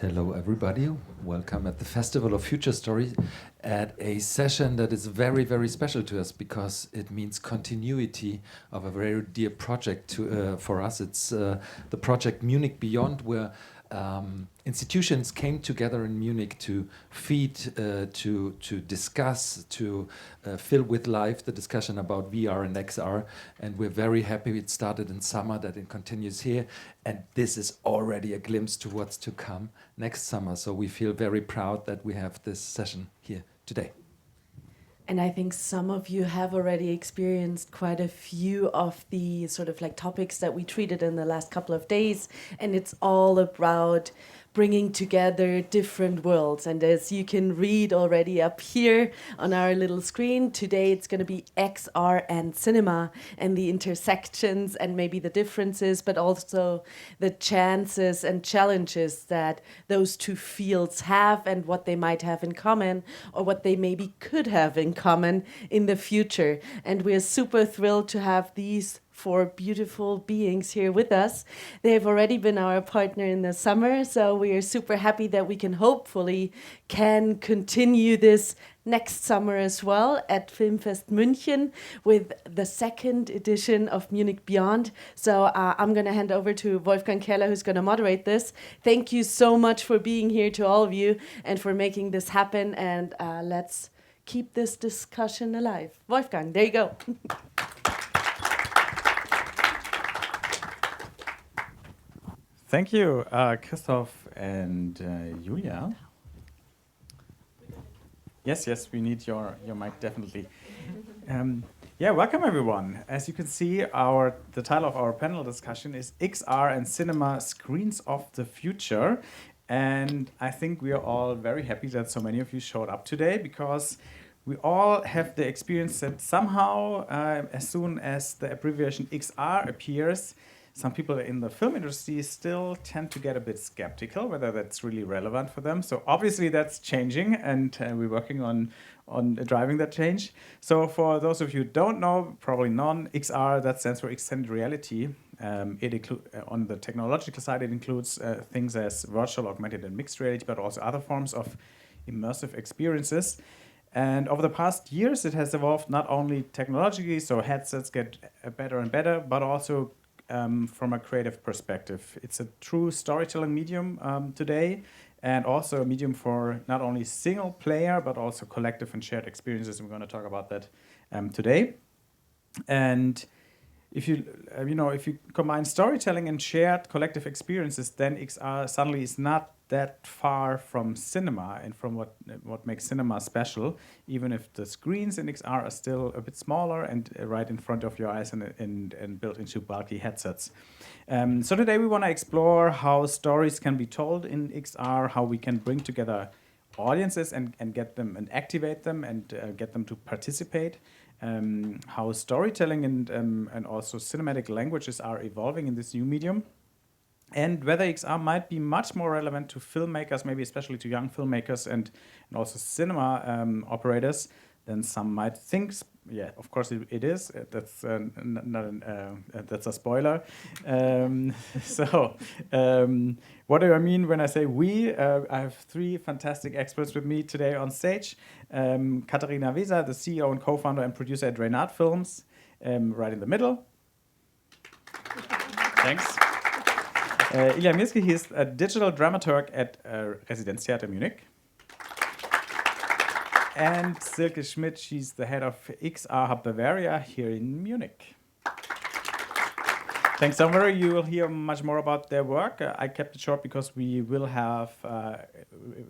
Hello, everybody. Welcome at the Festival of Future Story at a session that is very, very special to us because it means continuity of a very dear project for us. It's the project Munich Beyond, where institutions came together in Munich to feed, to discuss, to fill with life the discussion about VR and XR. And we're very happy it started in summer, that it continues here. And this is already a glimpse to what's to come next summer. So we feel very proud that we have this session here today. And I think some of you have already experienced quite a few of the sort of like topics that we treated in the last couple of days. And it's all about bringing together different worlds. And as you can read already up here on our little screen, today it's going to be XR and cinema and the intersections and maybe the differences, but also the chances and challenges that those two fields have and what they might have in common or what they maybe could have in common in the future. And we're super thrilled to have these four beautiful beings here with us. They've already been our partner in the summer, so we are super happy that we can hopefully continue this next summer as well at Filmfest München with the second edition of Munich Beyond. So I'm going to hand over to Wolfgang Kerler, who's going to moderate this. Thank you so much for being here, to all of you, and for making this happen. And let's keep this discussion alive. Wolfgang, there you go. Thank you, Christoph and Ilja. Yes, we need your mic, definitely. Welcome everyone. As you can see, the title of our panel discussion is XR and Cinema Screens of the Future. And I think we are all very happy that so many of you showed up today, because we all have the experience that somehow, as soon as the abbreviation XR appears, some people in the film industry still tend to get a bit skeptical whether that's really relevant for them. So obviously that's changing, and we're working on driving that change. So for those of you who don't know, probably none, XR, that stands for extended reality. On the technological side, it includes things as virtual, augmented, and mixed reality, but also other forms of immersive experiences. And over the past years, it has evolved not only technologically, so headsets get better and better, but also from a creative perspective. It's a true storytelling medium today, and also a medium for not only single player, but also collective and shared experiences. We're going to talk about that today. And if you combine storytelling and shared collective experiences, then XR suddenly is not that far from cinema and from what makes cinema special, even if the screens in XR are still a bit smaller and right in front of your eyes and built into bulky headsets. So today we want to explore how stories can be told in XR, how we can bring together audiences and get them and activate them and get them to participate. How storytelling and also cinematic languages are evolving in this new medium, and whether XR might be much more relevant to filmmakers, maybe especially to young filmmakers and also cinema operators than some might think. Yeah, of course it is. That's that's a spoiler. What do I mean when I say we? I have three fantastic experts with me today on stage. Katharina Weser, the CEO and co-founder and producer at Residenztheater Films, right in the middle. Thanks. Ilja Mirsky, he's a digital dramaturg at Residenztheater Munich. And Silke Schmidt, she's the head of XR Hub Bavaria here in Munich. Thanks, Summer. You will hear much more about their work. I kept it short because we will have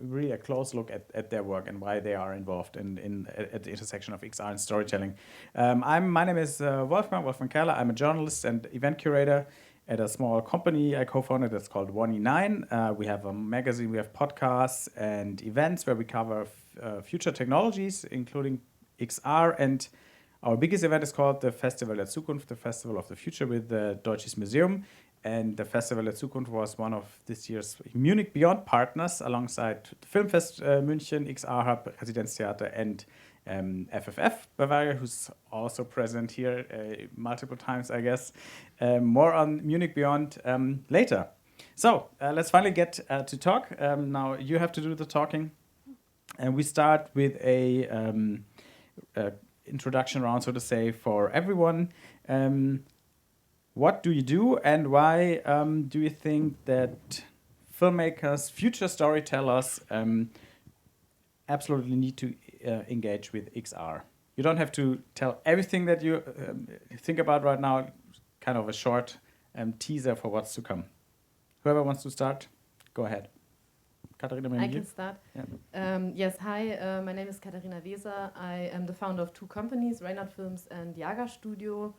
really a close look at their work and why they are involved at the intersection of XR and storytelling. My name is Wolfgang Kerler. I'm a journalist and event curator at a small company I co-founded that's called 1E9. We have a magazine, we have podcasts and events where we cover future technologies, including XR, and our biggest event is called the Festival der Zukunft, the Festival of the Future, with the Deutsches Museum. And the Festival der Zukunft was one of this year's Munich Beyond partners alongside Filmfest München, XR Hub, Residenztheater, and FFF Bavaria, who's also present here multiple times, I guess. More on Munich Beyond later. So let's finally get to talk. Now you have to do the talking. And we start with a introduction round, so to say, for everyone. What do you do, and why do you think that filmmakers, future storytellers, absolutely need to engage with XR? You don't have to tell everything that you think about right now, kind of a short teaser for what's to come. Whoever wants to start, go ahead. Katharina, maybe I can start. Yeah. Yes, hi, my name is Katharina Weser. I am the founder of two companies, Reimagined Films and Jager Studio.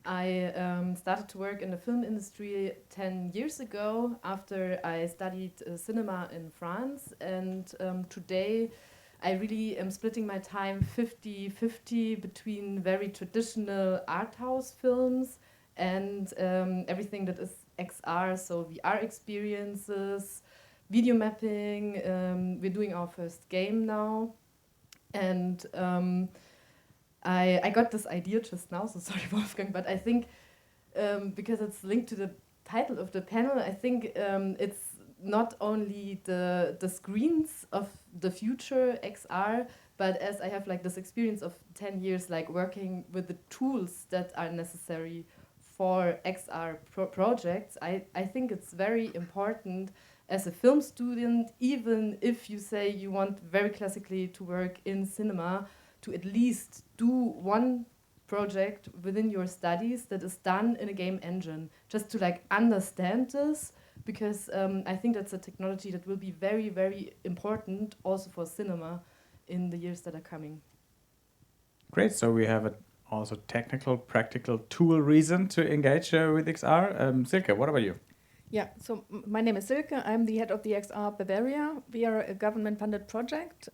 I started to work in the film industry 10 years ago after I studied cinema in France. And today I really am splitting my time 50-50 between very traditional art house films and everything that is XR, so VR experiences, video mapping. We're doing our first game now. And I got this idea just now, so sorry, Wolfgang, but I think because it's linked to the title of the panel, I think it's not only the screens of the future XR, but as I have like this experience of 10 years like working with the tools that are necessary for XR projects, I think it's very important as a film student, even if you say you want very classically to work in cinema, to at least do one project within your studies that is done in a game engine, just to like understand this, because I think that's a technology that will be very, very important also for cinema in the years that are coming. Great. So we have also technical, practical tool reason to engage with XR. Silke, what about you? Yeah, so my name is Silke. I'm the head of the XR Bavaria. We are a government-funded project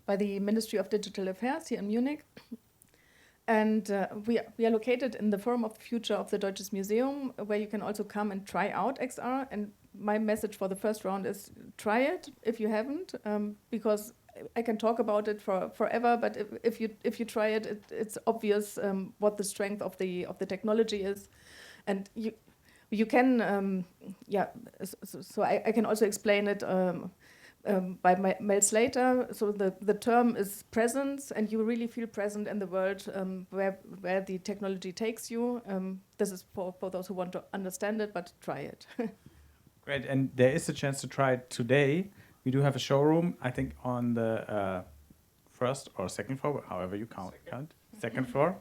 by the Ministry of Digital Affairs here in Munich. And we are located in the Forum of the Future of the Deutsches Museum, where you can also come and try out XR. And my message for the first round is try it if you haven't, because I can talk about it forever. But if you try it, it's obvious what the strength of the technology is, and you can So I can also explain it. By Mels later, so the term is presence, and you really feel present in the world where the technology takes you. This is for those who want to understand it, but try it. Great, and there is a chance to try it today. We do have a showroom, I think, on the first or second floor, however you count. Second floor.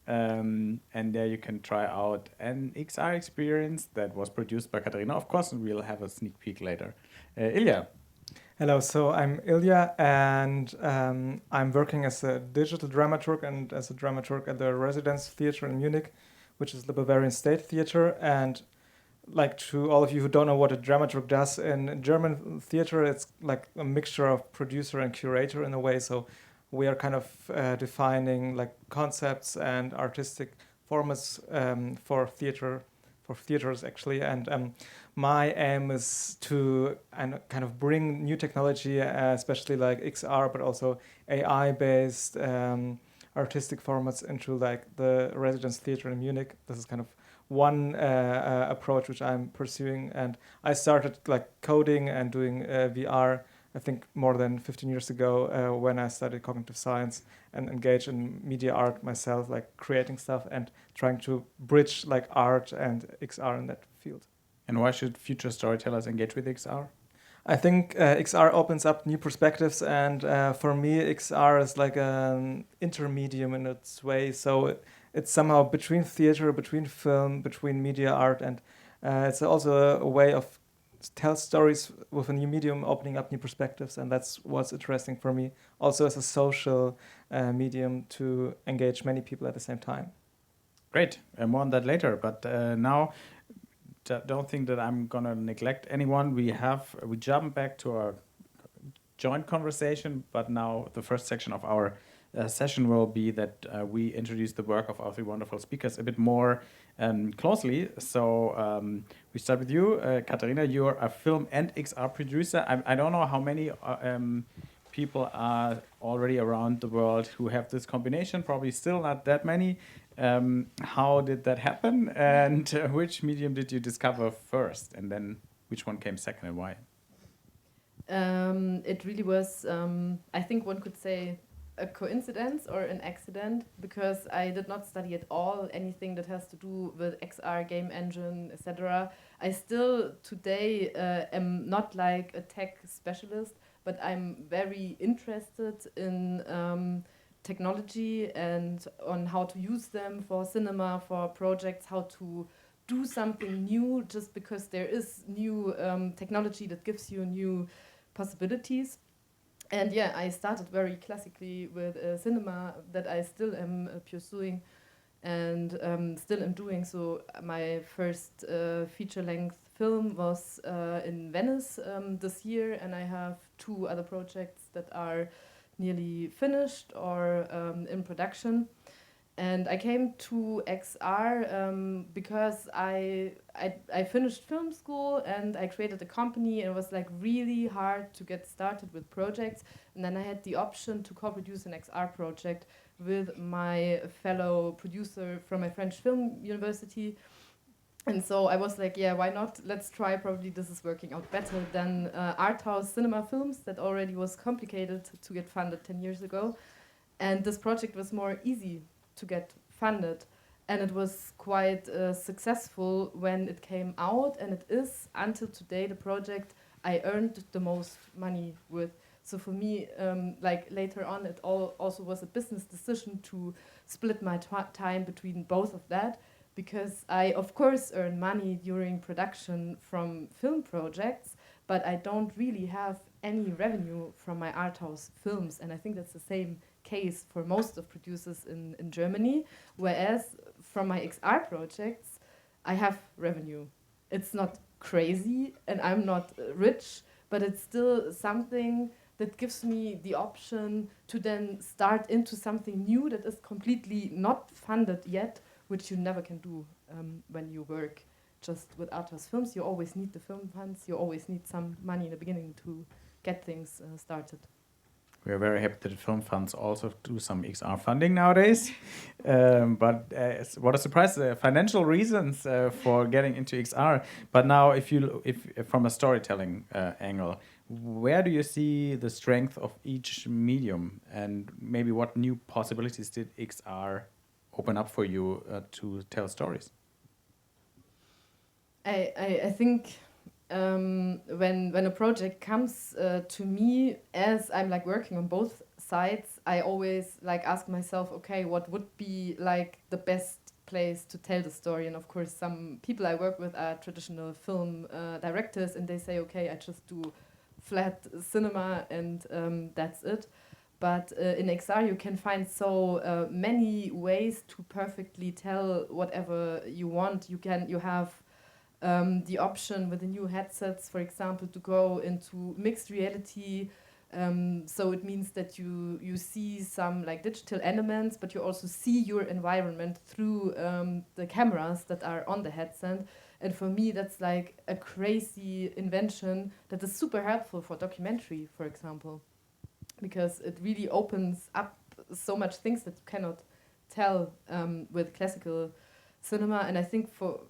And there you can try out an XR experience that was produced by Katharina, of course, and we'll have a sneak peek later. Ilja. Hello, so I'm Ilja, and I'm working as a digital dramaturg and as a dramaturg at the Residenztheater in Munich, which is the Bavarian State Theater. And like to all of you who don't know what a dramaturg does, in German theater, it's like a mixture of producer and curator in a way. So we are kind of defining like concepts and artistic formats for theaters actually, and my aim is to kind of bring new technology, especially like XR, but also AI-based artistic formats into like the Residenztheater in Munich. This is kind of one approach which I'm pursuing, and I started like coding and doing VR I think more than 15 years ago when I studied cognitive science and engaged in media art myself, like creating stuff and trying to bridge like art and XR in that field. And why should future storytellers engage with XR? I think XR opens up new perspectives, and for me XR is like an intermedium in its way. So it's somehow between theater, between film, between media art, and it's also a way of tell stories with a new medium, opening up new perspectives, and that's what's interesting for me. Also as a social medium to engage many people at the same time. Great, more on that later, but now don't think that I'm gonna neglect anyone. We jump back to our joint conversation, but now the first section of our session will be that we introduce the work of our three wonderful speakers a bit more closely. So we start with you, Katharina. You're a film and XR producer. I don't know how many people are already around the world who have this combination. Probably still not that many. How did that happen, and which medium did you discover first, and then which one came second, and why? It really was, I think one could say, a coincidence or an accident, because I did not study at all anything that has to do with XR game engine, etc. I still today am not like a tech specialist, but I'm very interested in technology and on how to use them for cinema, for projects, how to do something new, just because there is new technology that gives you new possibilities. And yeah, I started very classically with cinema that I still am pursuing and still am doing. So my first feature-length film was in Venice this year, and I have 2 other projects that are nearly finished or in production. And I came to XR because I finished film school and I created a company, and it was like really hard to get started with projects. And then I had the option to co-produce an XR project with my fellow producer from my French film university. And so I was like, yeah, why not? Let's try. Probably this is working out better than art house cinema films that already was complicated to get funded 10 years ago. And this project was more easy to get funded, and it was quite successful when it came out, and it is until today the project I earned the most money with. So for me, like later on, it also was a business decision to split my time between both of that, because I of course earn money during production from film projects, but I don't really have any revenue from my art house films, and I think that's the same case for most of producers in Germany, whereas from my XR projects, I have revenue. It's not crazy and I'm not rich, but it's still something that gives me the option to then start into something new that is completely not funded yet, which you never can do when you work just with art house films. You always need the film funds, you always need some money in the beginning to get things started. We are very happy that the film funds also do some XR funding nowadays. But what a surprise, financial reasons for getting into XR. But now, if from a storytelling angle, where do you see the strength of each medium, and maybe what new possibilities did XR open up for you to tell stories? I think when a project comes to me, as I'm like working on both sides, I always like ask myself, okay, what would be like the best place to tell the story? And of course, some people I work with are traditional film directors, and they say, okay, I just do flat cinema and that's it. But in XR, you can find so many ways to perfectly tell whatever you want. You have the option with the new headsets, for example, to go into mixed reality. So it means that you see some like digital elements, but you also see your environment through the cameras that are on the headset. And for me, that's like a crazy invention that is super helpful for documentary, for example, because it really opens up so much things that you cannot tell with classical cinema. And I think for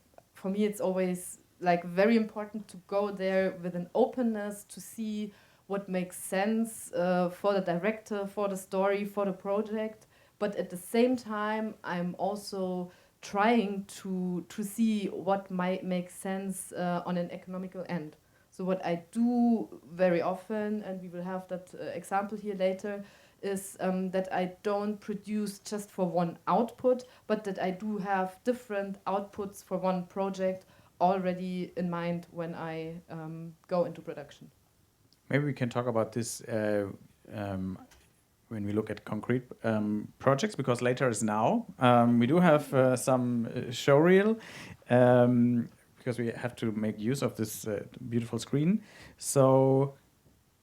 me, it's always like very important to go there with an openness to see what makes sense for the director, for the story, for the project. But at the same time, I'm also trying to see what might make sense on an economical end. So what I do very often, and we will have that example here later, is that I don't produce just for one output, but that I do have different outputs for one project already in mind when I go into production. Maybe we can talk about this when we look at concrete projects, because later is now. We do have some showreel, because we have to make use of this beautiful screen. So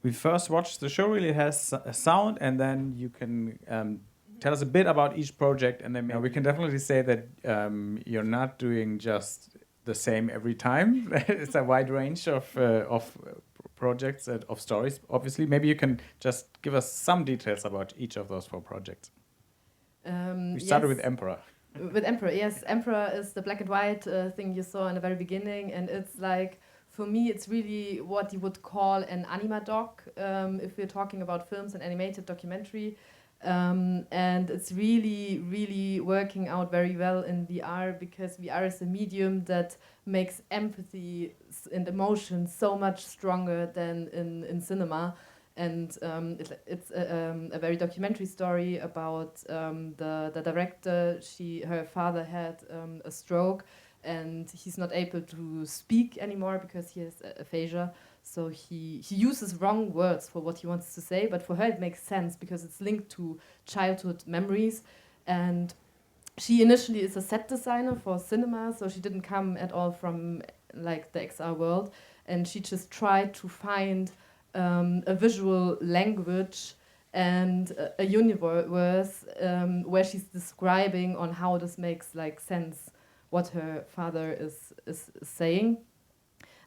we first watch the showreel. It has a sound, and then you can tell us a bit about each project, and then we can definitely say that you're not doing just the same every time. It's a wide range of projects, of stories, obviously. Maybe you can just give us some details about each of those 4 projects. We started with Emperor. With Emperor, yes. Emperor is the black and white thing you saw in the very beginning, and it's like, for me, it's really what you would call an anima doc, if we're talking about films and animated documentary. And it's really, really working out very well in VR, because VR is a medium that makes empathy and emotion so much stronger than in cinema. And it's a very documentary story about the director. Her father had a stroke, and he's not able to speak anymore because he has aphasia. So he uses wrong words for what he wants to say, but for her it makes sense because it's linked to childhood memories. And she initially is a set designer for cinema, so she didn't come at all from like the XR world, and she just tried to find a visual language and a universe where she's describing on how this makes like sense what her father is saying.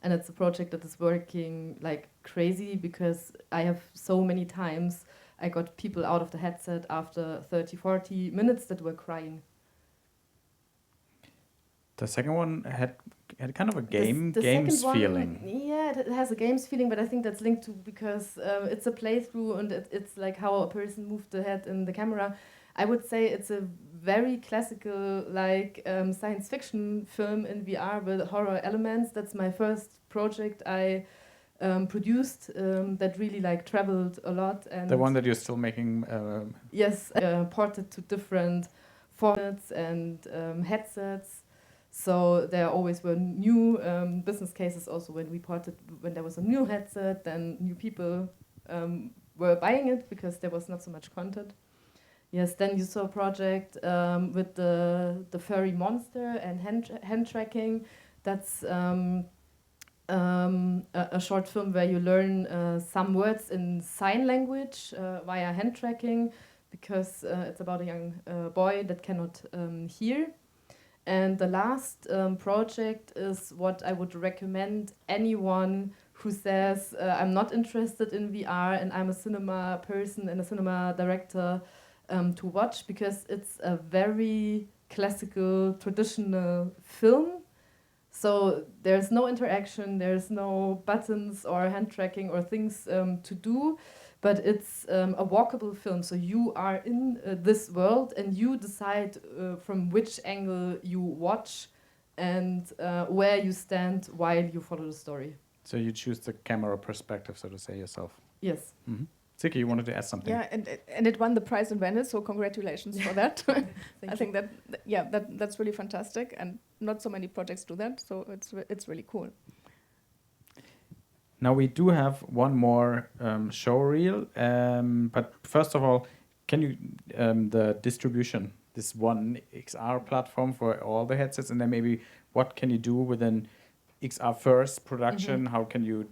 And it's a project that is working like crazy, because I have so many times I got people out of the headset after 30-40 minutes that were crying. The second one had kind of a games second one, feeling. Yeah, it has a games feeling, but I think that's linked to because it's a playthrough, and it's like how a person moved the head in the camera. I would say it's a very classical like science fiction film in VR with horror elements. That's my first project I produced that really like traveled a lot. And The one that you're still making. Yes, ported to different formats and headsets. So there always were new business cases also when we ported, when there was a new headset, then new people were buying it because there was not so much content. Yes, then you saw a project with the furry monster and hand tracking. That's a short film where you learn some words in sign language via hand tracking, because it's about a young boy that cannot hear. And the last project is what I would recommend anyone who says, I'm not interested in VR and I'm a cinema person and a cinema director to watch, because it's a very classical, traditional film. So there's no interaction, there's no buttons or hand tracking or things to do, but it's a walkable film. So you are in this world and you decide from which angle you watch and where you stand while you follow the story. So you choose the camera perspective, so to say, yourself. Yes. Mm-hmm. Silke, you wanted to add something? Yeah, and it won the prize in Venice, so congratulations for that. I think that's really fantastic, and not so many projects do that, so it's really cool. Now we do have one more show reel, but first of all, can you the distribution, this one XR platform for all the headsets, and then maybe what can you do within XR first production? Mm-hmm. How can you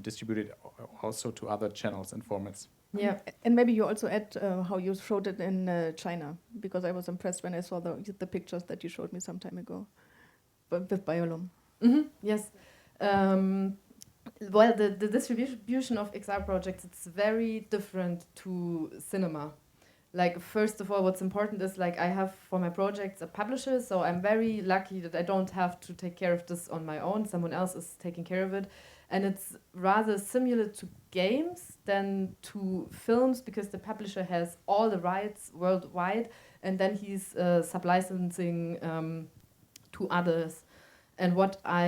distribute it also to other channels and formats? Yeah, and maybe you also add how you showed it in China, because I was impressed when I saw the pictures that you showed me some time ago with Biolum. Mm-hmm. Yes. Well, the distribution of XR projects, it's very different to cinema. Like, first of all, what's important is, like, I have for my projects a publisher, so I'm very lucky that I don't have to take care of this on my own. Someone else is taking care of it. And it's rather similar to games than to films, because the publisher has all the rights worldwide, and then he's sub-licensing to others. And what I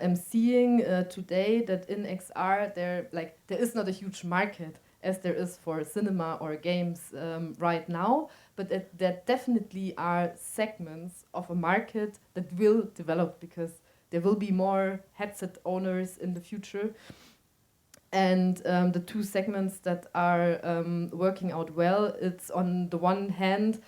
am seeing today, that in XR there is not a huge market as there is for cinema or games right now, but there definitely are segments of a market that will develop, because there will be more headset owners in the future. And the two segments that are working out well, it's on the one hand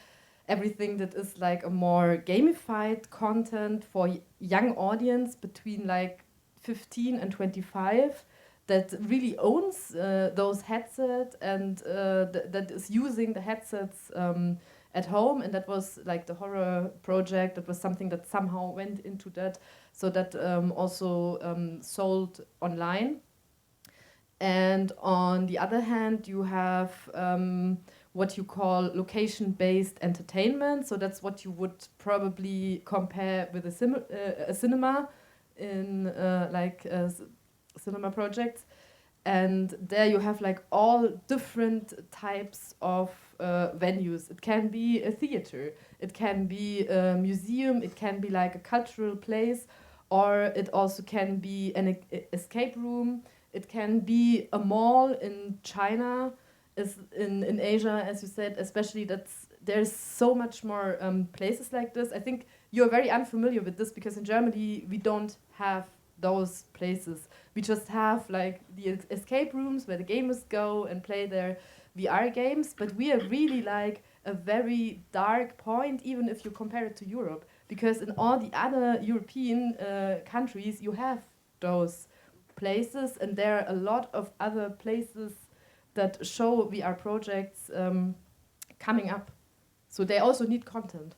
everything that is like a more gamified content for young audience between like 15 and 25 that really owns those headsets and that is using the headsets at home. And that was like the horror project. That was something that somehow went into that. So that also sold online. And on the other hand, you have what you call location-based entertainment. So that's what you would probably compare with a cinema in cinema projects. And there you have like all different types of venues. It can be a theater, it can be a museum, it can be like a cultural place, or it also can be an escape room. It can be a mall in China, in Asia, as you said, especially there's so much more places like this. I think you're very unfamiliar with this because in Germany we don't have those places. We just have like the escape rooms where the gamers go and play their VR games, but we are really like a very dark point, even if you compare it to Europe, because in all the other European countries you have those places, and there are a lot of other places that show VR projects coming up. So they also need content.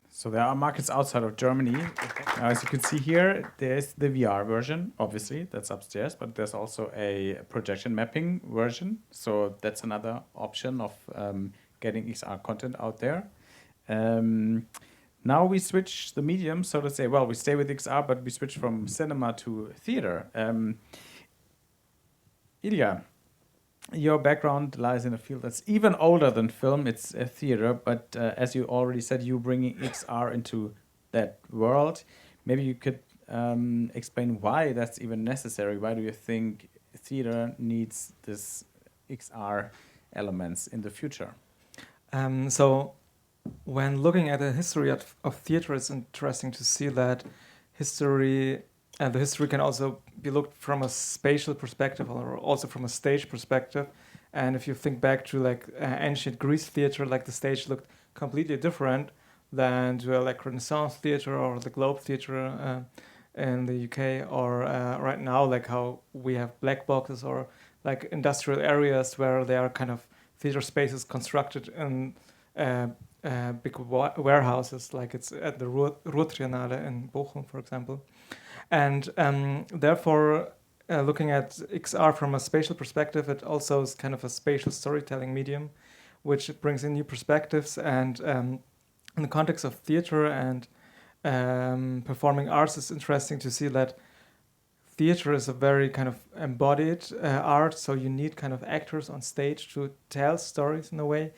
So there are markets outside of Germany. Now, as you can see here, there's the VR version, obviously, that's upstairs, but there's also a projection mapping version. So that's another option of getting XR content out there. Now we switch the medium, so to say, well, we stay with XR, but we switch from cinema to theater. Ilja, your background lies in a field that's even older than film. It's a theater, but as you already said, you're bringing XR into that world. Maybe you could explain why that's even necessary. Why do you think theater needs this XR elements in the future? So when looking at the history of theater, it's interesting to see that history can also be looked from a spatial perspective or also from a stage perspective. And if you think back to like ancient Greece theater, like the stage looked completely different than to like Renaissance theater or the Globe theater in the UK, or right now like how we have black boxes or like industrial areas where there are kind of theater spaces constructed in big warehouses, like it's at the Ruhrtriennale in Bochum, for example. And therefore, looking at XR from a spatial perspective, it also is kind of a spatial storytelling medium, which brings in new perspectives. And in the context of theater and performing arts, it's interesting to see that theater is a very kind of embodied art. So you need kind of actors on stage to tell stories in a way.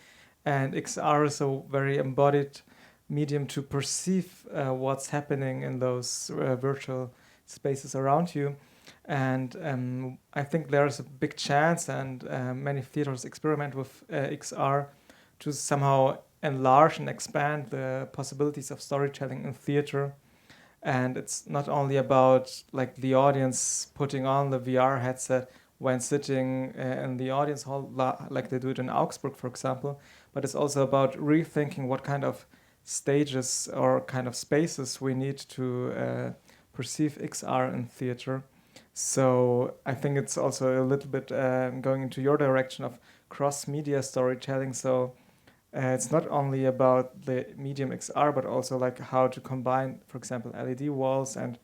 And XR is a very embodied medium to perceive what's happening in those virtual spaces around you. And I think there's a big chance, and many theaters experiment with XR to somehow enlarge and expand the possibilities of storytelling in theater. And it's not only about like the audience putting on the VR headset when sitting in the audience hall, like they do it in Augsburg, for example, but it's also about rethinking what kind of stages or kind of spaces we need to perceive XR in theater. So I think it's also a little bit going into your direction of cross-media storytelling. So it's not only about the medium XR, but also like how to combine, for example, LED walls and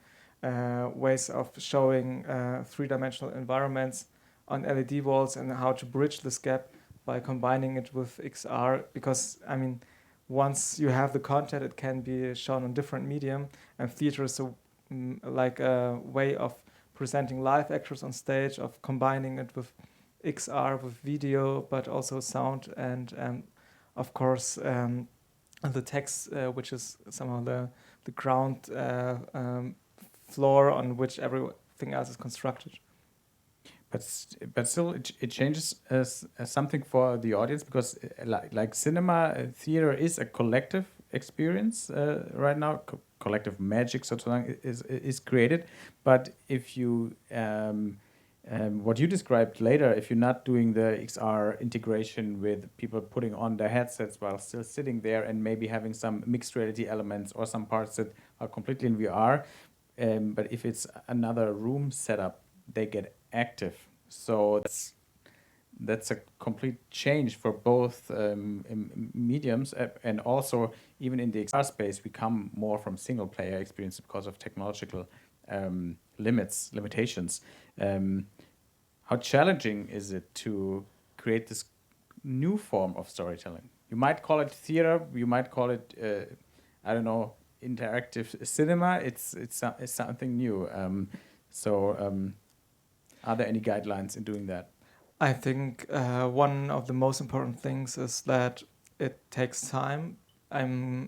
ways of showing three-dimensional environments on LED walls, and how to bridge this gap by combining it with XR. Because, I mean, once you have the content, it can be shown on different medium, and theater is like a way of presenting live actors on stage, of combining it with XR, with video, but also sound, and of course the text, which is somehow the ground floor on which everything else is constructed. But still, it changes as something for the audience, because like cinema, theater is a collective experience right now. Collective magic, so to speak, is created. But if you what you described later, if you're not doing the XR integration with people putting on their headsets while still sitting there and maybe having some mixed reality elements or some parts that are completely in VR, but if it's another room setup, they get active. So that's a complete change for both mediums, and also even in the XR space, we come more from single player experience because of technological limitations. How challenging is it to create this new form of storytelling. You might call it theater, you might call it, I don't know, interactive cinema. It's something new. Are there any guidelines in doing that? I think one of the most important things is that it takes time.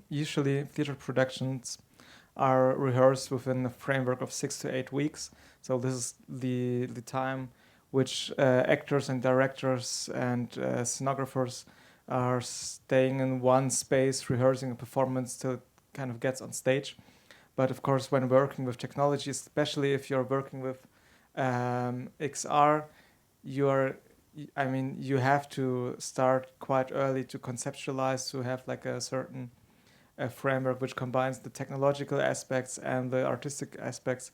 Usually theater productions are rehearsed within a framework of 6 to 8 weeks. So this is the time which actors and directors and scenographers are staying in one space, rehearsing a performance till it kind of gets on stage. But of course, when working with technology, especially if you're working with XR, you have to start quite early to conceptualize, to have like a certain framework which combines the technological aspects and the artistic aspects.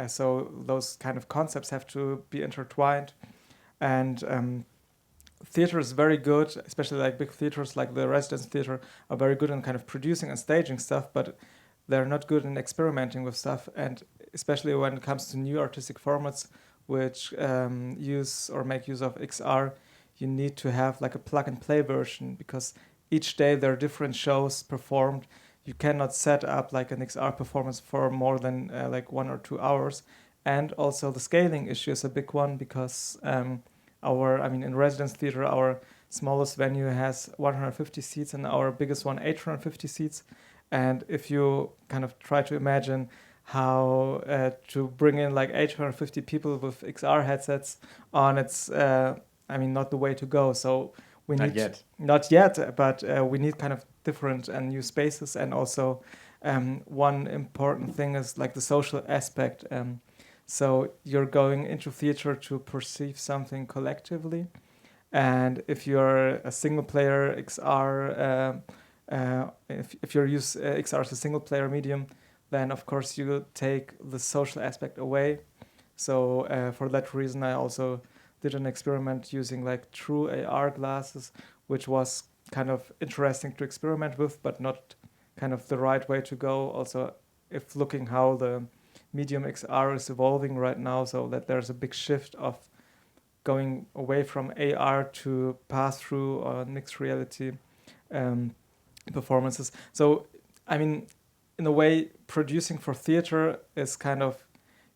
So those kind of concepts have to be intertwined. And theater is very good, especially like big theaters like the Residence Theater are very good in kind of producing and staging stuff, but they're not good in experimenting with stuff. And especially when it comes to new artistic formats which use or make use of XR, you need to have like a plug and play version, because each day there are different shows performed. You cannot set up like an XR performance for more than like 1 or 2 hours. And also the scaling issue is a big one, because in Residence Theater, our smallest venue has 150 seats and our biggest one 850 seats. And if you kind of try to imagine how to bring in like 850 people with XR headsets on, it's not the way to go. So we not need yet. Not yet, but we need kind of different and new spaces. And also one important thing is like the social aspect. So you're going into theater to perceive something collectively, and if you're a single player XR, if you use XR as a single player medium, then of course you take the social aspect away. So for that reason, I also did an experiment using like true AR glasses, which was kind of interesting to experiment with, but not kind of the right way to go. Also, if looking how the medium XR is evolving right now, so that there's a big shift of going away from AR to pass-through or mixed reality performances. So, in a way, producing for theater is kind of,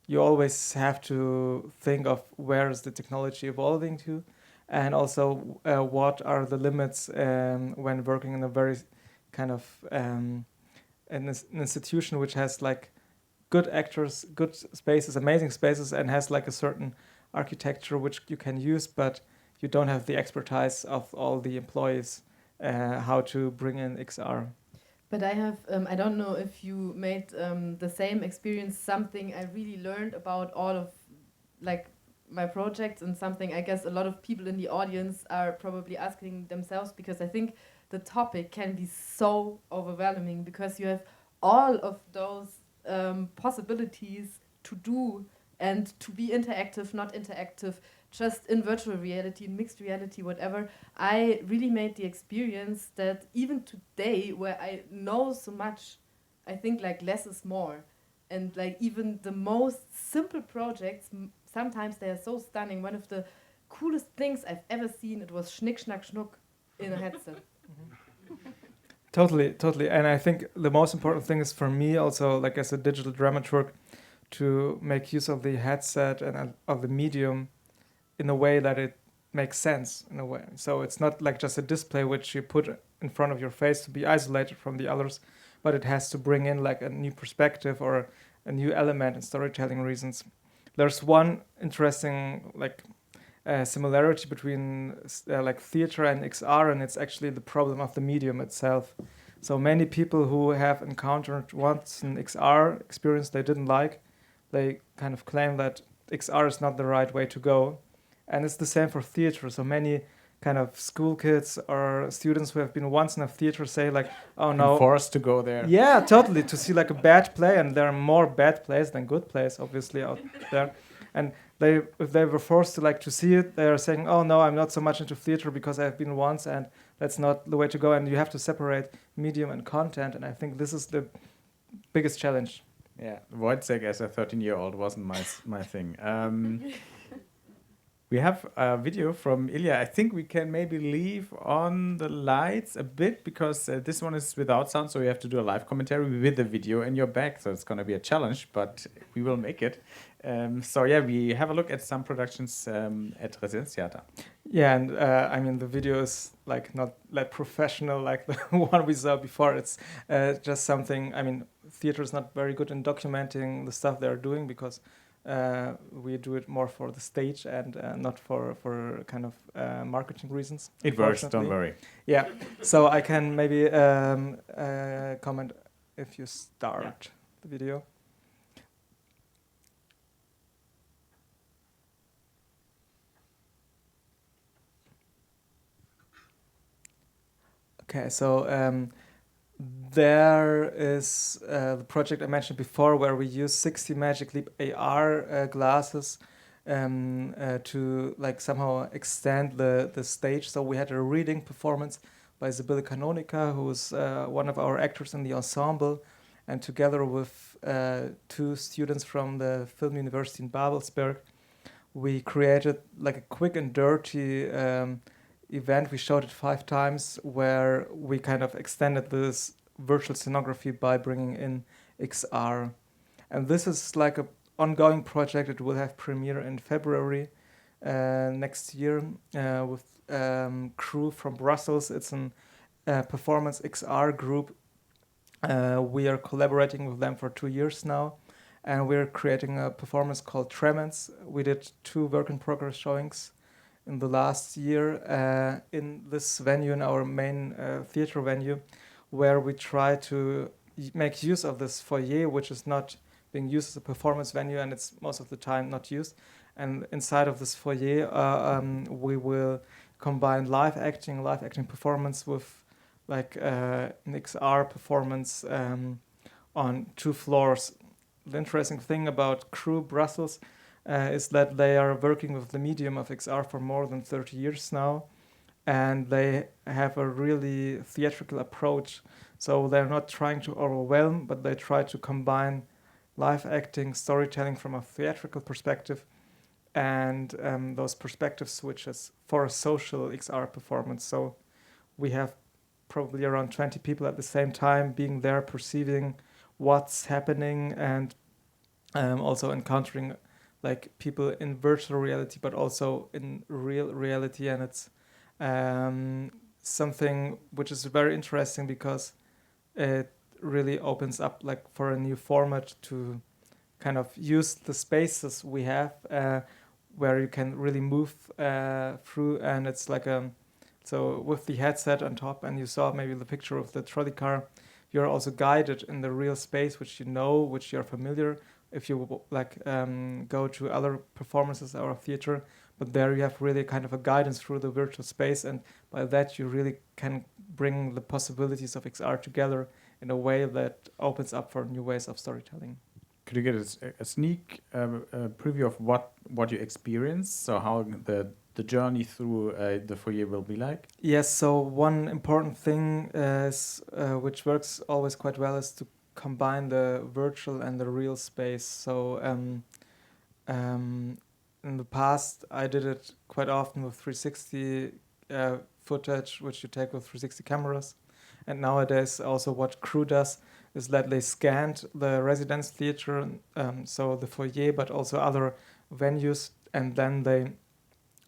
you always have to think of where is the technology evolving to, and also what are the limits when working in a very kind of an institution which has like good actors, good spaces, amazing spaces, and has like a certain architecture which you can use, but you don't have the expertise of all the employees how to bring in XR. But I have, I don't know if you made the same experience, something I really learned about all of like my projects, and something I guess a lot of people in the audience are probably asking themselves, because I think the topic can be so overwhelming, because you have all of those possibilities to do and to be interactive, not interactive, just in virtual reality, in mixed reality, whatever. I really made the experience that even today, where I know so much, I think like less is more. And like even the most simple projects, sometimes they are so stunning. One of the coolest things I've ever seen, it was Schnick, Schnack, Schnuck in a headset. Totally. And I think the most important thing is for me also, like as a digital dramaturg, to make use of the headset and of the medium in a way that it makes sense in a way. So it's not like just a display which you put in front of your face to be isolated from the others, but it has to bring in like a new perspective or a new element in storytelling reasons. There's one interesting like similarity between like theater and XR, and it's actually the problem of the medium itself. So many people who have encountered once an XR experience they didn't like, they kind of claim that XR is not the right way to go. And it's the same for theater. So many kind of school kids or students who have been once in a theater say like, oh no. Forced to go there. Yeah, totally. To see like a bad play, and there are more bad plays than good plays, obviously, out there. And if they were forced to see it, they are saying, oh no, I'm not so much into theater because I've been once, and that's not the way to go. And you have to separate medium and content. And I think this is the biggest challenge. Yeah, Wojciech as a 13-year-old wasn't my thing. We have a video from Ilja. I think we can maybe leave on the lights a bit because this one is without sound, so we have to do a live commentary with the video in your back. So it's going to be a challenge, but we will make it. So yeah, we have a look at some productions at Residenztheater. Yeah, and I mean the video is like not like professional like the one we saw before. It's just something. I mean, theater is not very good in documenting the stuff they're doing because we do it more for the stage and not for kind of marketing reasons. It works, don't worry. Yeah, so I can maybe comment if you start the video. Okay, so there is the project I mentioned before where we use 60 Magic Leap AR glasses to like somehow extend the stage. So we had a reading performance by Sibylle Canonica, who is one of our actors in the ensemble, and together with 2 students from the Film University in Babelsberg, we created like a quick and dirty event. We showed it 5 times where we kind of extended this virtual scenography by bringing in XR. And this is like an ongoing project. It will have premiere in February next year with crew from Brussels. It's a performance XR group. We are collaborating with them for 2 years now. And we're creating a performance called Tremens. We did 2 work-in-progress showings in the last year in this venue, in our main theater venue, where we try to make use of this foyer, which is not being used as a performance venue, and it's most of the time not used. And inside of this foyer, we will combine live acting performance with like an XR performance on 2 floors. The interesting thing about Crew Brussels is that they are working with the medium of XR for more than 30 years now, and they have a really theatrical approach. So they're not trying to overwhelm, but they try to combine live acting, storytelling from a theatrical perspective, and those perspective switches for a social XR performance. So we have probably around 20 people at the same time being there, perceiving what's happening, and also encountering like people in virtual reality, but also in real reality. And it's something which is very interesting because it really opens up like for a new format to kind of use the spaces we have where you can really move through. And it's like so with the headset on top, and you saw maybe the picture of the trolley car, you're also guided in the real space, which you know, which you're familiar if you like go to other performances or theater. But there you have really kind of a guidance through the virtual space, and by that you really can bring the possibilities of XR together in a way that opens up for new ways of storytelling. Could you get a sneak preview of what you experienced? So how the journey through the foyer will be like? Yes, so one important thing is which works always quite well is to combine the virtual and the real space. So in the past, I did it quite often with 360 footage, which you take with 360 cameras. And nowadays, also what Crew does is that they scanned the Residenztheater, so the foyer, but also other venues, and then they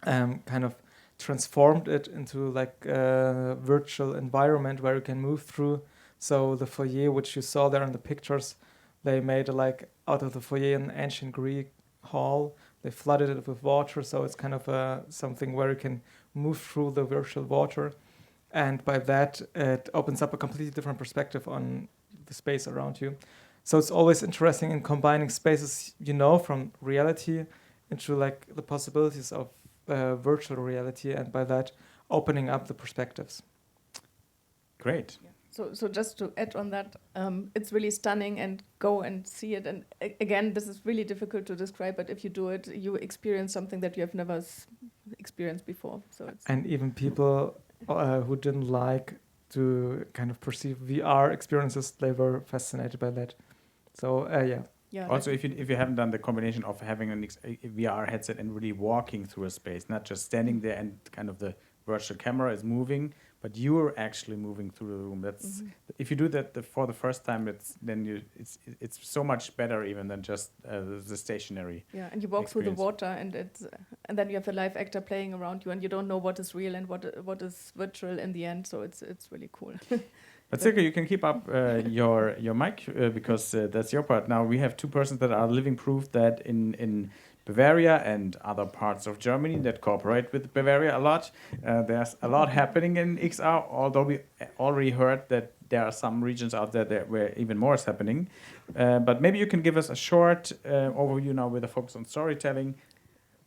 kind of transformed it into like a virtual environment where you can move through. So the foyer, which you saw there in the pictures, they made like out of the foyer an ancient Greek hall. They flooded it with water, so it's kind of something where you can move through the virtual water. And by that, it opens up a completely different perspective on the space around you. So it's always interesting in combining spaces, you know, from reality into like the possibilities of virtual reality, and by that, opening up the perspectives. Great. Yeah. So just to add on that, it's really stunning, and go and see it. And again, this is really difficult to describe, but if you do it, you experience something that you have never experienced before. So it's and even people who didn't like to kind of perceive VR experiences, they were fascinated by that. So yeah, Yeah. Also, if you haven't done the combination of having a VR headset and really walking through a space, not just standing there and kind of the virtual camera is moving, but you're actually moving through the room. That's if you do that for the first time, it's so much better even than just the stationary. Yeah, and you walk through the water, and then you have a live actor playing around you, and you don't know what is real and what is virtual in the end. So it's really cool. But Silke, you can keep up your mic because that's your part. Now we have two persons that are living proof that in Bavaria and other parts of Germany that cooperate with Bavaria a lot. There's a lot happening in XR, although we already heard that there are some regions out there where even more is happening. But maybe you can give us a short overview now with a focus on storytelling.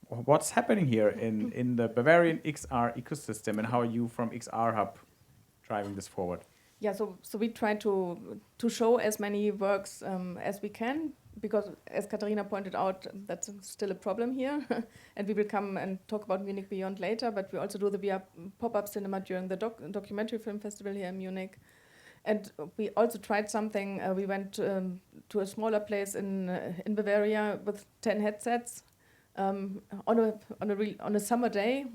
What's happening here in the Bavarian XR ecosystem, and how are you from XR Hub driving this forward? Yeah, so we try to show as many works as we can, because as Katharina pointed out, that's still a problem here. And we will come and talk about Munich Beyond later, but we also do the VR pop-up cinema during the documentary film festival here in Munich. And we also tried something. We went to a smaller place in Bavaria with 10 headsets on a summer day.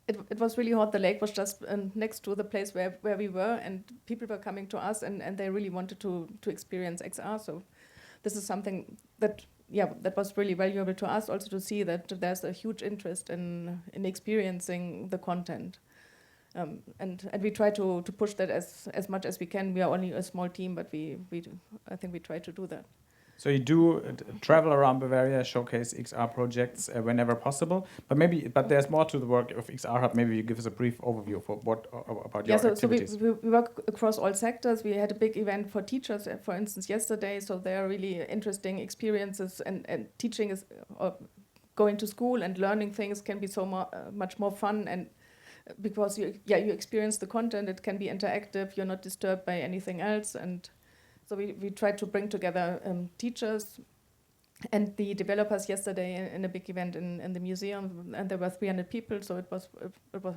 It was really hot. The lake was just next to the place where we were, and people were coming to us, and they really wanted to experience XR. So this is something that was really valuable to us, also to see that there's a huge interest in experiencing the content. And we try to push that as much as we can. We are only a small team, but I think we try to do that. So you do travel around Bavaria, showcase XR projects whenever possible. But there's more to the work of XR Hub. Maybe you give us a brief overview for about your activities. So we work across all sectors. We had a big event for teachers, for instance, yesterday. So there are really interesting experiences, and teaching is going to school and learning things can be so much more fun, and because you experience the content, it can be interactive. You're not disturbed by anything else, and so we tried to bring together teachers and the developers yesterday in a big event in the museum, and there were 300 people. So it was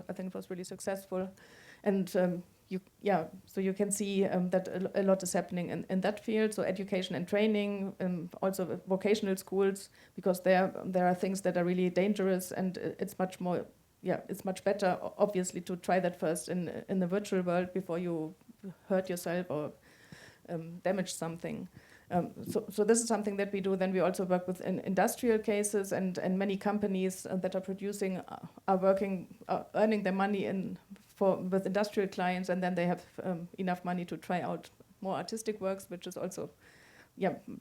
I think it was really successful, and so you can see that a lot is happening in that field. So education and training, also vocational schools, because there are things that are really dangerous, and it's much more. Yeah, it's much better, obviously, to try that first in the virtual world before you hurt yourself or damage something. So this is something that we do. Then we also work with industrial cases, and many companies that are producing are earning their money with industrial clients, and then they have enough money to try out more artistic works, which is also,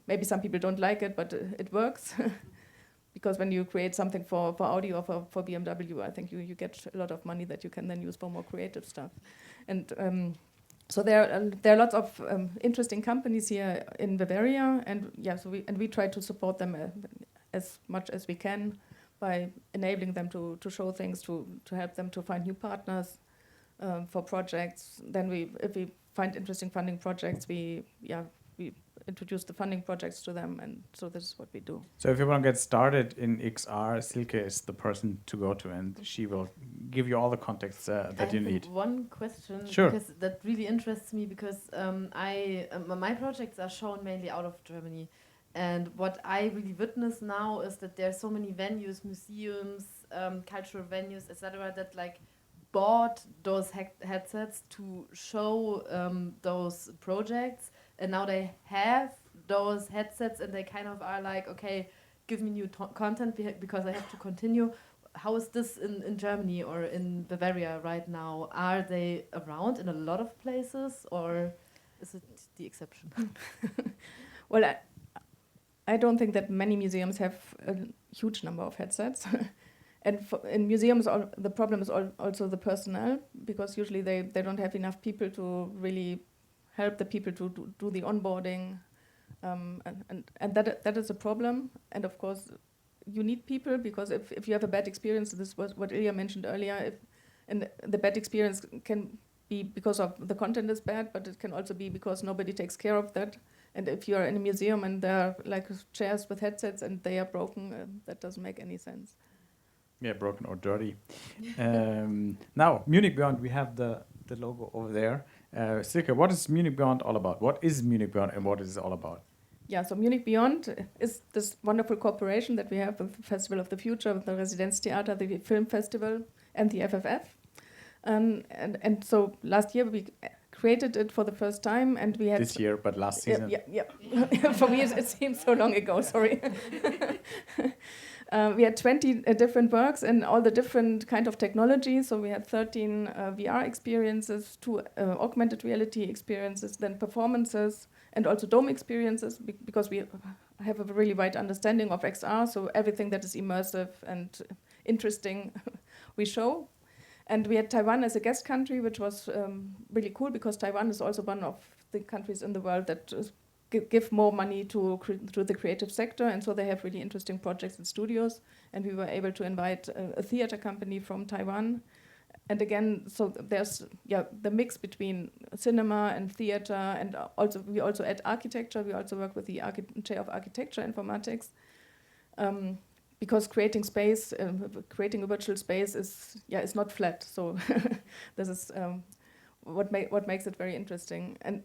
maybe some people don't like it, but it works. Because when you create something for Audi or for BMW, I think you get a lot of money that you can then use for more creative stuff. And so there are lots of interesting companies here in Bavaria, and we try to support them as much as we can by enabling them to show things, to help them to find new partners for projects. Then if we find interesting funding projects, we introduce the funding projects to them, and so this is what we do. So if you want to get started in XR, Silke is the person to go to, and she will give you all the context that you need. One question, sure, because that really interests me, because my projects are shown mainly out of Germany, and what I really witness now is that there are so many venues, museums, cultural venues, etc., that bought those headsets to show those projects. And now they have those headsets, and they kind of are like, okay, give me new content because I have to continue. How is this in Germany or in Bavaria right now? Are they around in a lot of places, or is it the exception? Well, I don't think that many museums have a huge number of headsets. And in museums, the problem is also the personnel, because usually they don't have enough people to really help the people to do the onboarding, and that is a problem. And of course, you need people, because if you have a bad experience, this was what Ilja mentioned earlier, and the bad experience can be because of the content is bad, but it can also be because nobody takes care of that. And if you are in a museum and there are chairs with headsets and they are broken, that doesn't make any sense. Yeah, broken or dirty. Now, Munich Beyond, we have the logo over there. Silke, what is Munich Beyond all about? What is Munich Beyond and what is it all about? So Munich Beyond is this wonderful cooperation that we have with the Festival of the Future, with the Residenztheater, the film festival, and the FFF. And so last year we created it for the first time, and we had this year, but last season. For me, it seems so long ago. Sorry. We had 20 different works and all the different kind of technologies. So we had 13 VR experiences, 2 augmented reality experiences, then performances, and also dome experiences, because we have a really wide understanding of XR. So everything that is immersive and interesting, we show. And we had Taiwan as a guest country, which was really cool, because Taiwan is also one of the countries in the world that give more money to the creative sector, and so they have really interesting projects and studios. And we were able to invite a theater company from Taiwan. And again, so there's the mix between cinema and theater, and we also add architecture. We also work with the chair of architecture informatics, because creating space, creating a virtual space is not flat. So this is what makes it very interesting. And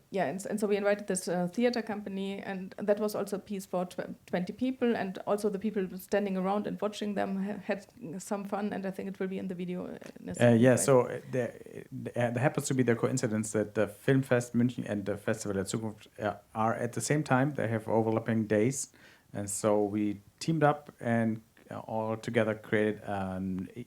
so we invited this theater company, and that was also a piece for 20 people, and also the people standing around and watching them had some fun, and I think it will be in the video. So there happens to be the coincidence that the Filmfest München and the Festival der Zukunft are at the same time. They have overlapping days, and so we teamed up and all together created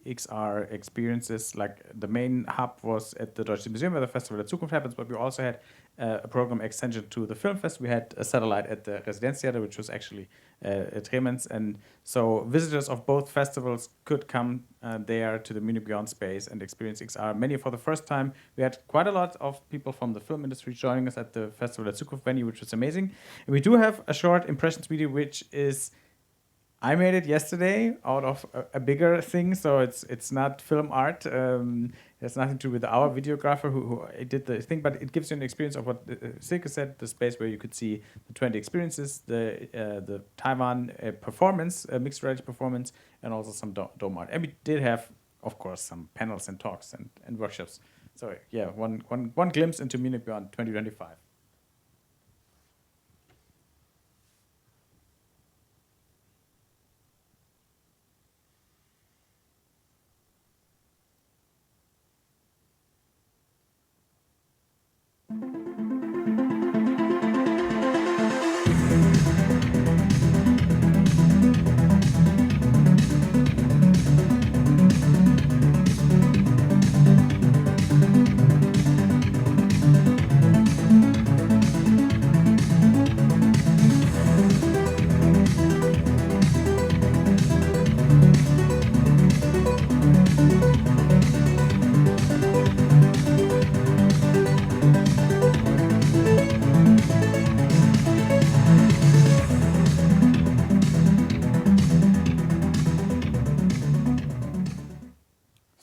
XR experiences. Like the main hub was at the Deutsches Museum where the Festival der Zukunft happens, but we also had a program extension to the Film Fest. We had a satellite at the Residenztheater, which was actually at Remens, and so visitors of both festivals could come there to the Munich Beyond space and experience XR. Many for the first time. We had quite a lot of people from the film industry joining us at the Festival der Zukunft venue, which was amazing. And we do have a short impressions video, which is I made it yesterday out of a bigger thing, so it's not film art. There's nothing to do with our videographer who did the thing, but it gives you an experience of what Silke said, the space where you could see the 20 experiences, the Taiwan performance, mixed reality performance, and also some dome art. And we did have, of course, some panels and talks and workshops. So yeah, one glimpse into Munich Beyond 2025.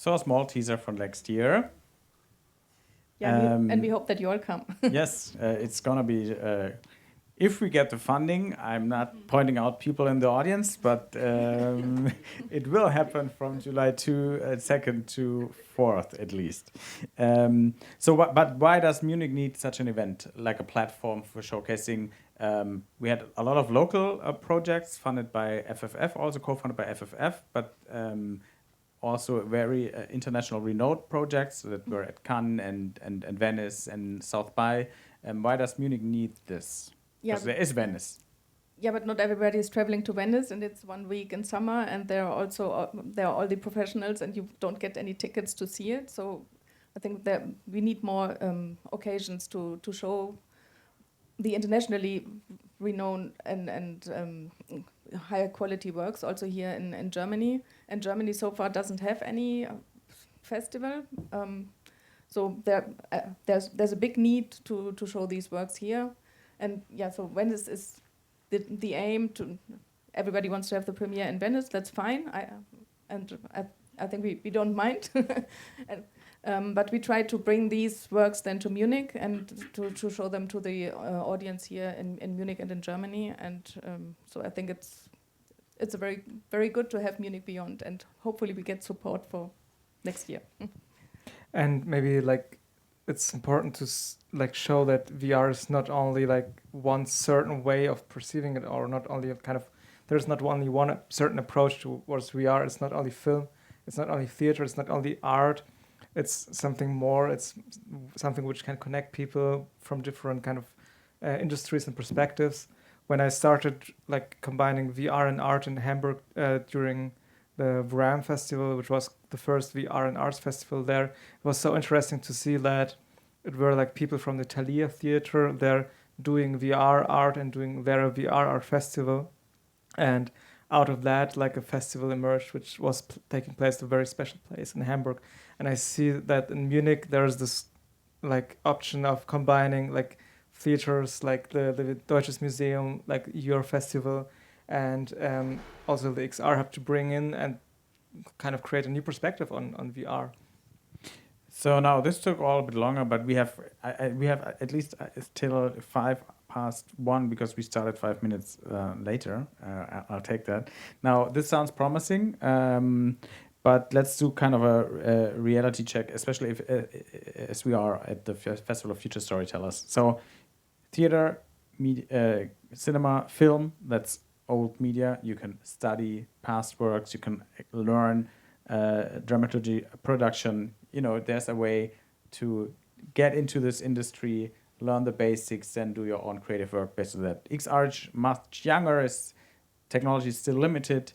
So a small teaser for next year. Yeah, and we hope that you all come. Yes, it's gonna be. If we get the funding, I'm not pointing out people in the audience, but it will happen from July 2nd to 4th at least. But why does Munich need such an event, like a platform for showcasing? We had a lot of local projects funded by FFF, also co-funded by FFF, but also very international renowned projects that were at Cannes and Venice and South by. Why does Munich need this? Because there is Venice. Yeah, but not everybody is traveling to Venice, and it's 1 week in summer, and there are all the professionals, and you don't get any tickets to see it. So I think that we need more occasions to show the internationally renowned and higher quality works also here in Germany. And Germany so far doesn't have any festival. So there's a big need to show these works here. And yeah, so Venice is the aim. Everybody wants to have the premiere in Venice. That's fine. I think we don't mind. But we try to bring these works then to Munich and to show them to the audience here in Munich and in Germany. And so I think it's a very, very good to have Munich Beyond, and hopefully we get support for next year. And maybe like it's important to show that VR is not only like one certain way of perceiving it, or not only a kind of, there's not only one certain approach towards VR. It's not only film, it's not only theater, it's not only art. It's something more. It's something which can connect people from different kind of industries and perspectives. When I started like combining VR and art in Hamburg during the VRAM festival, which was the first VR and arts festival there, it was so interesting to see that it were like people from the Thalia Theater there doing VR art and doing their VR art festival. And out of that, like a festival emerged, which was taking place at a very special place in Hamburg. And I see that in Munich, there's this like option of combining like theaters, like the Deutsches Museum, like your festival, and also the XR Hub to bring in and kind of create a new perspective on VR. So now this took all a bit longer, but we have at least till 1:05 because we started 5 minutes later. I'll take that. Now this sounds promising, but let's do kind of a reality check, especially if as we are at the Festival of Future Storytellers. So theater, media, cinema, film, that's old media. You can study past works. You can learn dramaturgy, production. You know, there's a way to get into this industry, learn the basics, then do your own creative work based on that. XR is much younger, technology is still limited.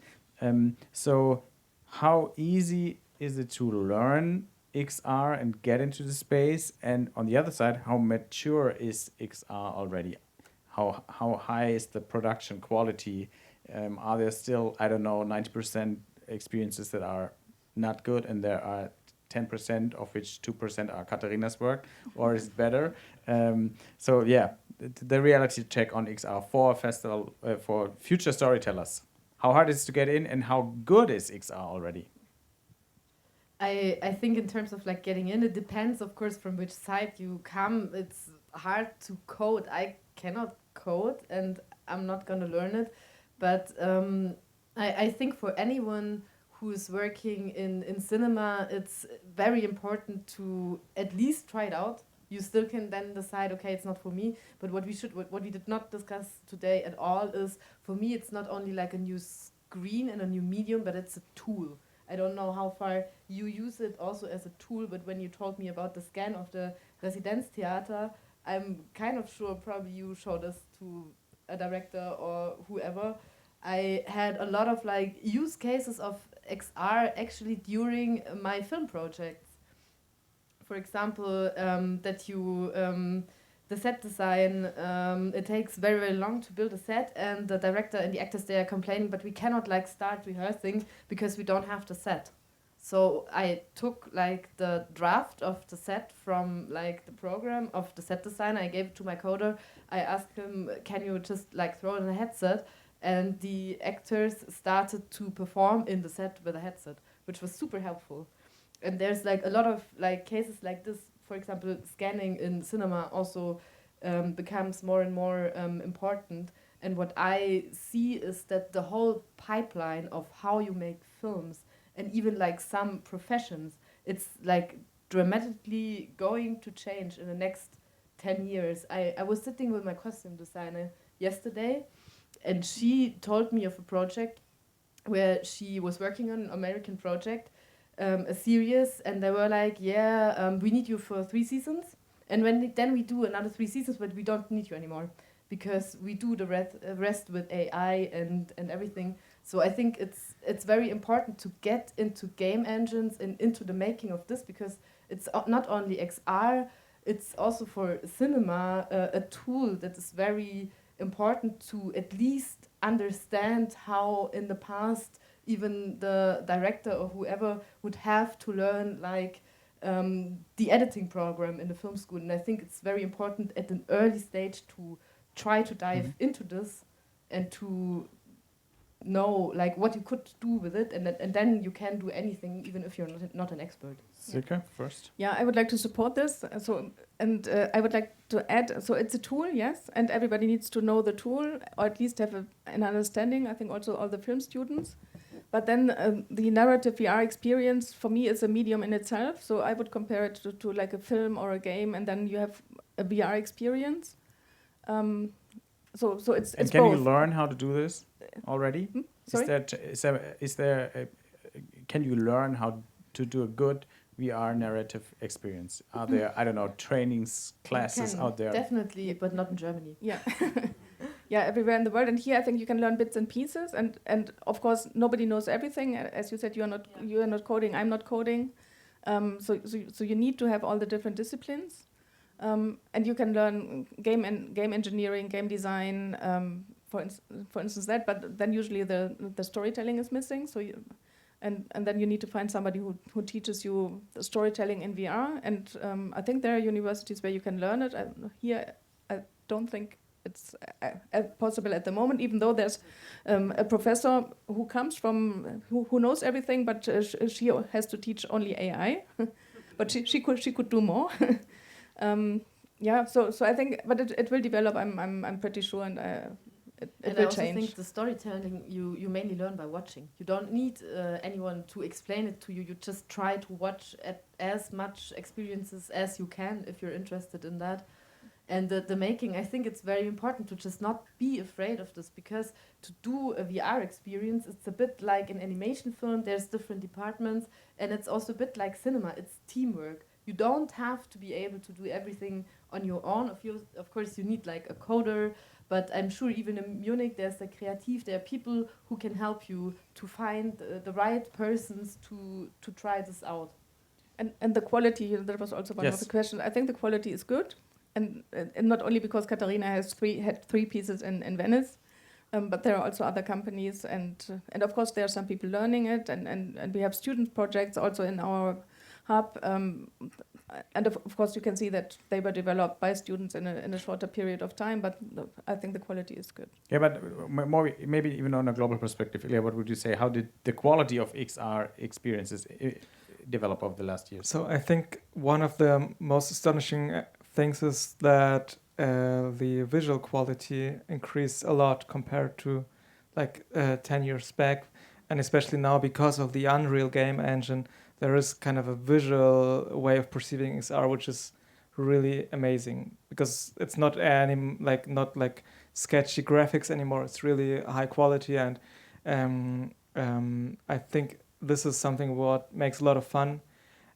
So how easy is it to learn XR and get into the space? And on the other side, how mature is XR already? How high is the production quality? Are there still, 90% experiences that are not good, and there are 10% of which 2% are Katharina's work, or is it better? So yeah, the reality check on XR for festival for Future Storytellers. How hard is it to get in, and how good is XR already? I think in terms of like getting in, it depends, of course, from which side you come. It's hard to code. I cannot code, and I'm not going to learn it. But I think for anyone who is working in cinema, it's very important to at least try it out. You still can then decide, okay, it's not for me. But what we did not discuss today at all is, for me, it's not only like a new screen and a new medium, but it's a tool. I don't know how far you use it also as a tool, but when you told me about the scan of the Residenztheater, I'm kind of sure probably you showed us to a director or whoever. I had a lot of like use cases of XR actually during my film projects. For example, that you the set design, it takes very, very long to build a set, and the director and the actors, they are complaining, but we cannot like start rehearsing because we don't have the set. So I took like the draft of the set from like the program of the set designer. I gave it to my coder. I asked him, can you just like throw it in a headset? And the actors started to perform in the set with a headset, which was super helpful. And there's like a lot of like cases like this. For example, scanning in cinema also becomes more and more important. And what I see is that the whole pipeline of how you make films, and even like some professions, it's like dramatically going to change in the next 10 years. I was sitting with my costume designer yesterday, and she told me of a project where she was working on an American project, a series, and they were like, we need you for 3 seasons. And then we do another 3 seasons, but we don't need you anymore because we do the rest with AI and everything. So I think it's very important to get into game engines and into the making of this, because it's not only XR, it's also for cinema a tool that is very important to at least understand how in the past even the director or whoever would have to learn like the editing program in the film school. And I think it's very important at an early stage to try to dive into this and to know like what you could do with it, and then you can do anything even if you're not an expert. Silke, first. Yeah, I would like to support this. I would like to add, so it's a tool, yes, and everybody needs to know the tool, or at least have an understanding. I think also all the film students. But then the narrative VR experience for me is a medium in itself. So I would compare it to like a film or a game, and then you have a VR experience. So it's And can both. you learn how to do this already? Sorry? Can you learn how to do a good VR narrative experience? Are there, I don't know, trainings, classes You can, out there? Definitely, but not in Germany. Yeah. Yeah, everywhere in the world. And here I think you can learn bits and pieces. And of course, nobody knows everything. As you said, you are not coding, I'm not coding. So you need to have all the different disciplines. And you can learn game engineering, game design, for instance that. But then usually the storytelling is missing. So and then you need to find somebody who teaches you the storytelling in VR. And I think there are universities where you can learn it. Here, I don't think it's possible at the moment, even though there's a professor who comes from who knows everything, but she has to teach only AI. But she could do more. Yeah, so I think, but it will develop. I'm pretty sure, and it And will I also change. think the storytelling you mainly learn by watching. You don't need anyone to explain it to you. You just try to watch as much experiences as you can if you're interested in that. And the making, I think it's very important to just not be afraid of this, because to do a VR experience, it's a bit like an animation film. There's different departments, and it's also a bit like cinema. It's teamwork. You don't have to be able to do everything on your own. Of course, you need like a coder, but I'm sure even in Munich, there's the creative. There are people who can help you to find the right persons to try this out. And the quality, that was also one of the questions. I think the quality is good. And not only because Katharina had three pieces in Venice, but there are also other companies, and of course there are some people learning it, and we have student projects also in our hub, and of course you can see that they were developed by students in a shorter period of time, but I think the quality is good. Yeah, but more maybe even on a global perspective, Ilja, what would you say? How did the quality of XR experiences develop over the last years? So I think one of the most astonishing things is that the visual quality increased a lot compared to like 10 years back, and especially now because of the Unreal game engine, there is kind of a visual way of perceiving XR which is really amazing, because it's not like sketchy graphics anymore. It's really high quality, and I think this is something what makes a lot of fun.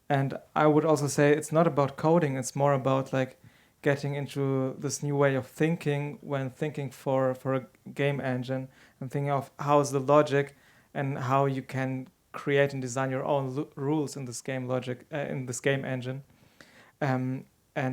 And I would also say it's not about coding, it's more about like getting into this new way of thinking when thinking for a game engine, and thinking of how is the logic and how you can create and design your own rules in this game logic, in this game engine. And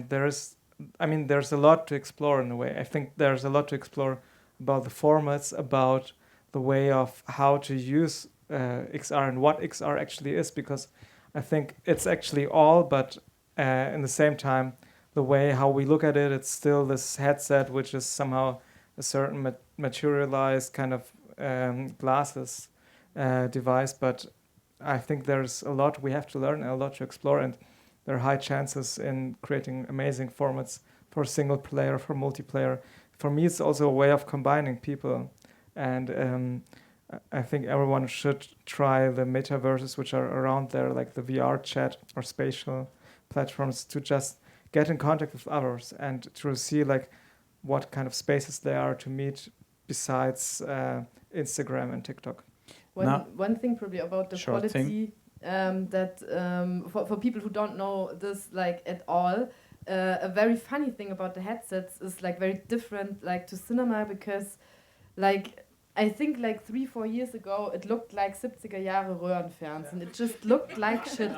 there's a lot to explore in a way. I think there's a lot to explore about the formats, about the way of how to use XR and what XR actually is, because I think it's actually all, but in the same time, the way how we look at it, it's still this headset, which is somehow a certain materialized kind of glasses device. But I think there's a lot we have to learn and a lot to explore, and there are high chances in creating amazing formats for single player, for multiplayer. For me, it's also a way of combining people, and I think everyone should try the metaverses which are around there, like the VR chat or spatial platforms, to just get in contact with others and to see like what kind of spaces there are to meet besides Instagram and TikTok. One thing probably about the quality, that for people who don't know this like at all, a very funny thing about the headsets is like very different like to cinema, because like I think like 3-4 years ago it looked like 70er Jahre Röhrenfernsehen. It just looked like shit.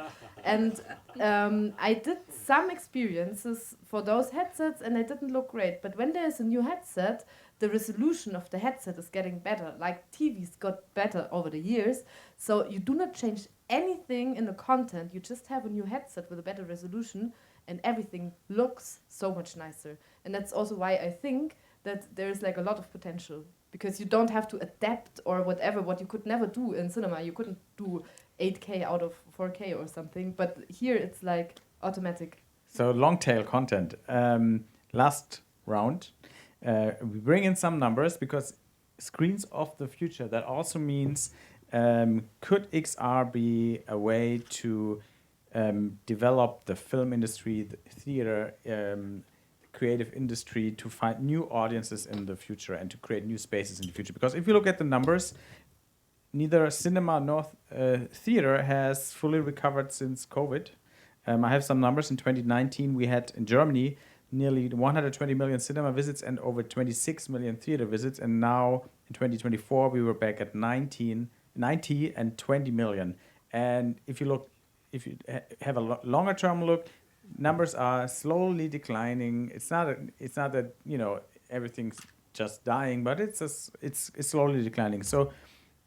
And I did some experiences for those headsets and they didn't look great. But when there's a new headset, the resolution of the headset is getting better. Like TVs got better over the years. So you do not change anything in the content. You just have a new headset with a better resolution and everything looks so much nicer. And that's also why I think that there's like a lot of potential, because you don't have to adapt or whatever, what you could never do in cinema. You couldn't do 8K out of 4K or something, but here it's like automatic. So long tail content. Last round, we bring in some numbers, because screens of the future, that also means Could XR be a way to develop the film industry, the theater, creative industry to find new audiences in the future and to create new spaces in the future? Because if you look at the numbers, neither cinema nor theater has fully recovered since COVID. I have some numbers. In 2019, we had in Germany nearly 120 million cinema visits and over 26 million theater visits. And now in 2024, we were back at 90 and 20 million. And if you have a longer term look, numbers are slowly declining. It's not that everything's just dying, but it's slowly declining. So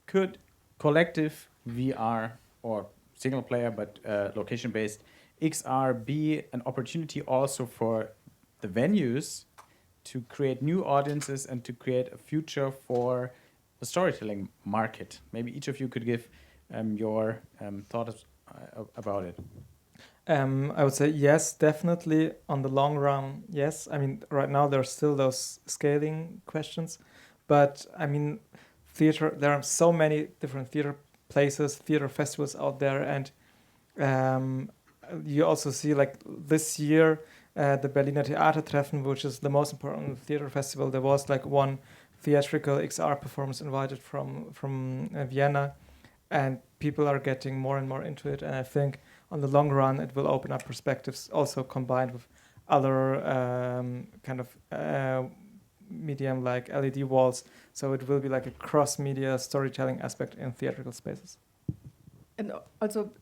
could collective VR or single player but location based XR be an opportunity also for the venues to create new audiences and to create a future for the storytelling market? Maybe each of you could give your thoughts about it. I would say yes, definitely. On the long run, yes. I mean, right now there are still those scaling questions, but I mean, theater. There are so many different theater places, theater festivals out there, and you also see like this year the Berliner Theatertreffen, which is the most important theater festival. There was like one theatrical XR performance invited from Vienna, and people are getting more and more into it. And I think on the long run, it will open up perspectives, also combined with other kind of medium like LED walls. So it will be like a cross-media storytelling aspect in theatrical spaces. And also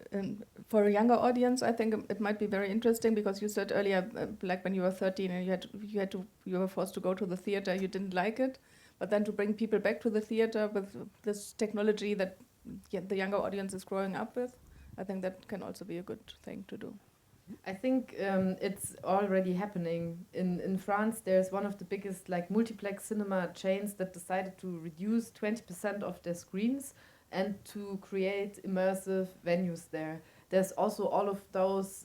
for a younger audience, I think it might be very interesting because you said earlier, like when you were 13 and you were forced to go to the theater, you didn't like it, but then to bring people back to the theater with this technology that the younger audience is growing up with, I think that can also be a good thing to do. I think it's already happening. In France, there's one of the biggest like multiplex cinema chains that decided to reduce 20% of their screens and to create immersive venues there. There's also all of those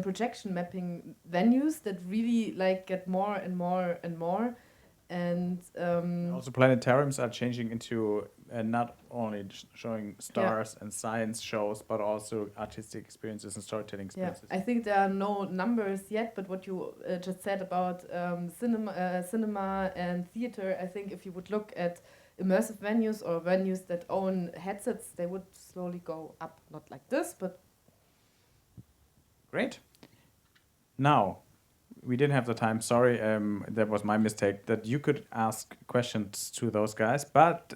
projection mapping venues that really like get more and more and more. And also planetariums are changing into not only showing stars and science shows, but also artistic experiences and storytelling experiences. Yeah, I think there are no numbers yet, but what you just said about cinema and theater, I think if you would look at immersive venues or venues that own headsets, they would slowly go up. Not like this, but... Great. Now, we didn't have the time. Sorry, that was my mistake. That you could ask questions to those guys, but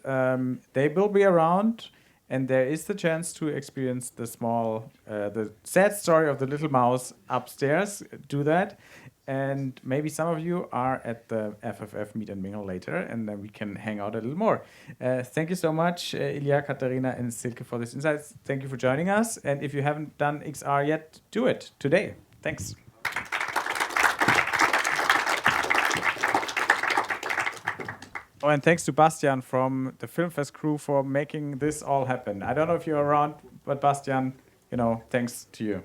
they will be around, and there is the chance to experience the sad story of the little mouse upstairs. Do that, and maybe some of you are at the FFF meet and mingle later, and then we can hang out a little more. Thank you so much, Ilja, Katharina, and Silke for this insights. Thank you for joining us, and if you haven't done XR yet, do it today. Thanks. Oh, and thanks to Bastian from the Filmfest crew for making this all happen. I don't know if you're around, but Bastian, thanks to you.